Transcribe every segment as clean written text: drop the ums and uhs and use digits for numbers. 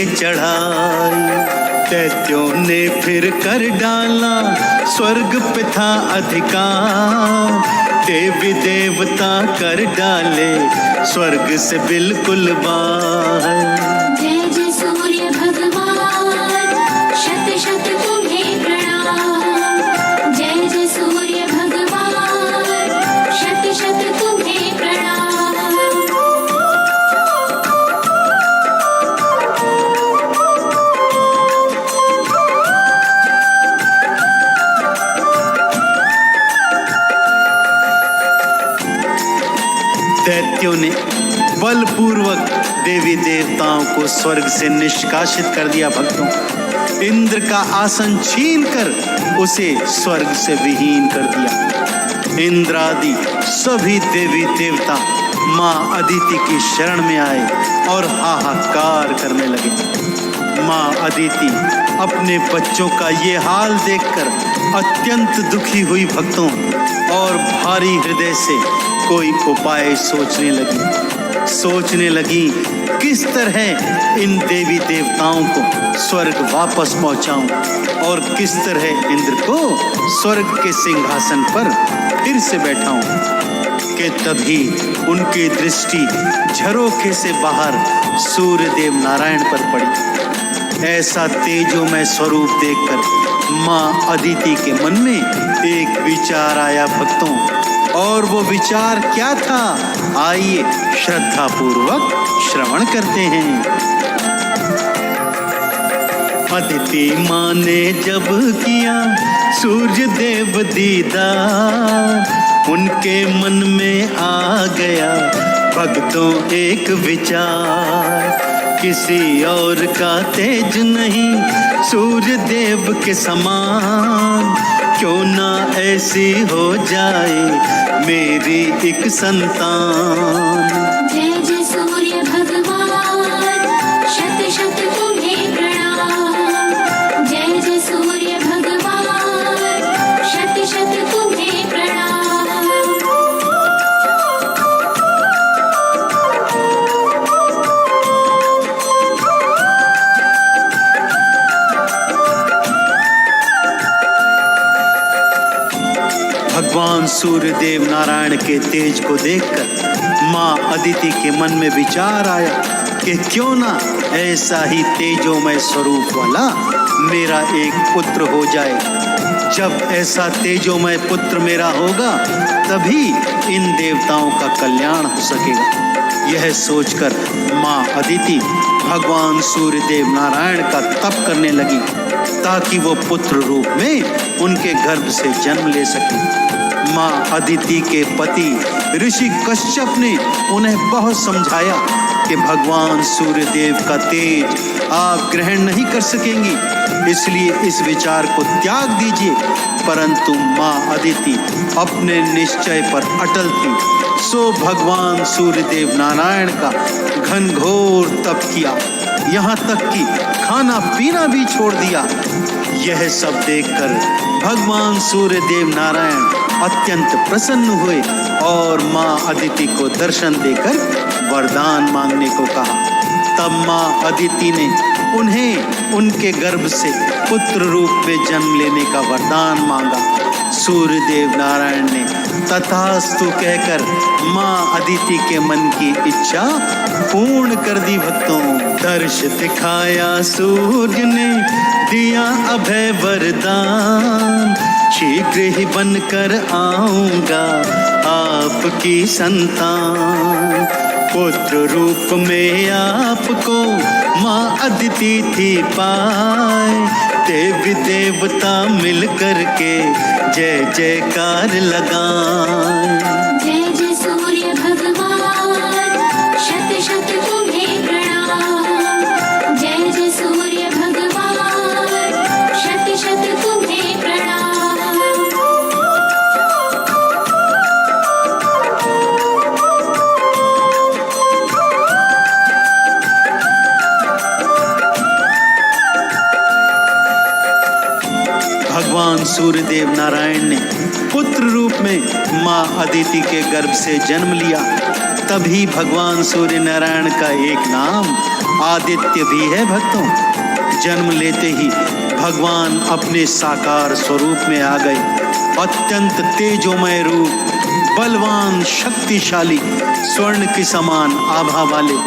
चढ़ाई। दैत्यों ने फिर कर डाला स्वर्ग पे था अधिकार, देवी देवता कर डाले स्वर्ग से बिल्कुल बाहर। जय जय सूर्य भगवान, शत शत तुम्हें प्रणाम। जय जय सूर्य भगवान, शत शत तुम्हें प्रणाम। दैत्यों ने बलपूर्वक देवी देवताओं को स्वर्ग से निष्कासित कर दिया। भक्तों, इंद्र का आसन छीनकर उसे स्वर्ग से विहीन कर दिया। इंद्र आदि सभी देवी देवता माँ अदिति की शरण में आए और हाहाकार करने लगे। माँ अदिति अपने बच्चों का ये हाल देखकर अत्यंत दुखी हुई भक्तों, और भारी हृदय से कोई उपाय सोचने लगी किस तरह इन देवी देवताओं को स्वर्ग वापस पहुंचाऊं और किस तरह इंद्र को स्वर्ग के सिंहासन पर फिर से बैठाऊं। कि तभी उनकी दृष्टि झरोखे से बाहर सूर्यदेव नारायण पर पड़ी। ऐसा तेजोमय स्वरूप देखकर माँ अदिति के मन में एक विचार आया भक्तों, और वो विचार क्या था, आइए श्रद्धा पूर्वक श्रवण करते हैं। अदिति माँ ने जब किया सूर्य देव दीदार, उनके मन में आ गया भक्तों एक विचार। किसी और का तेज नहीं सूर्य देव के समान, क्यों ना ऐसी हो जाए मेरी एक संतान। जय जय सूर्य भगवान, शत शत तुम्हें प्रणाम। जय जय सूर्य भगवान, शत शत तुम्हें प्रणाम। भगवान सूर्यदेव नारायण के तेज को देखकर माँ अदिति के मन में विचार आया कि क्यों ना ऐसा ही तेजोमय स्वरूप वाला मेरा एक पुत्र हो जाए। जब ऐसा तेजोमय पुत्र मेरा होगा तभी इन देवताओं का कल्याण हो सकेगा। यह सोचकर माँ अदिति भगवान सूर्यदेव नारायण का तप करने लगी ताकि वो पुत्र रूप में उनके गर्भ से जन्म ले सके। माँ अदिति के पति ऋषि कश्यप ने उन्हें बहुत समझाया कि भगवान सूर्यदेव का तेज आप ग्रहण नहीं कर सकेंगी, इसलिए इस विचार को त्याग दीजिए। परंतु माँ अदिति अपने निश्चय पर अटल थी, सो भगवान सूर्यदेव नारायण का घनघोर तप किया, यहाँ तक कि खाना पीना भी छोड़ दिया। यह सब देखकर भगवान सूर्यदेव नारायण अत्यंत प्रसन्न हुए और माँ अदिति को दर्शन देकर वरदान मांगने को कहा। तब माँ अदिति ने उन्हें उनके गर्भ से पुत्र रूप में जन्म लेने का वरदान मांगा। सूर्यदेव नारायण ने तथास्तु कहकर माँ अदिति के मन की इच्छा पूर्ण कर दी। भक्तों, दर्श दिखाया सूर्य ने दिया अभय वरदान, शीघ्र ही बनकर आऊंगा आपकी संतान। पुत्र रूप में आपको माँ अदिति थी पाए, देवी देवता मिल करके जय जयकार लगाएं। जय जय सूर्य भगवान, शत शत तुम्हें प्रणाम। जय जय सूर्य भगवान, शत शत तुम्हें प्रणाम। भगवान सूर्यदेव नारायण ने पुत्र रूप में माँ अदिति के गर्भ से जन्म लिया। तभी भगवान सूर्य नारायण का एक नाम आदित्य भी है भक्तों। जन्म लेते ही भगवान अपने साकार स्वरूप में आ गए। अत्यंत तेजोमय रूप, बलवान, शक्तिशाली, स्वर्ण के समान आभा वाले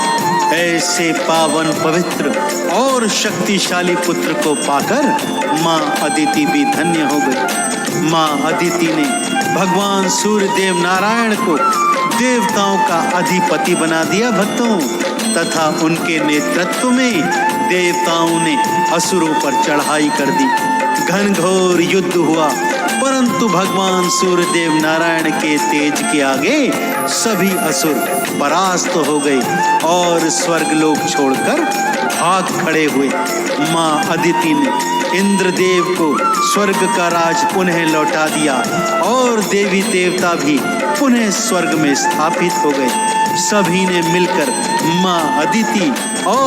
ऐसे पावन, पवित्र और शक्तिशाली पुत्र को पाकर माँ अदिति भी धन्य हो गई। माँ अदिति ने भगवान सूर्य देव नारायण को देवताओं का अधिपति बना दिया भक्तों, तथा उनके नेतृत्व में देवताओं ने असुरों पर चढ़ाई कर दी। घनघोर युद्ध हुआ, परंतु भगवान सूर्य देव नारायण के तेज के आगे सभी असुर परास्त हो गए और स्वर्गलोक छोड़कर भाग खड़े हुए। माँ अदिति ने इंद्रदेव को स्वर्ग का राज पुनः लौटा दिया और देवी देवता भी पुनः स्वर्ग में स्थापित हो गए। सभी ने मिलकर माँ अदिति और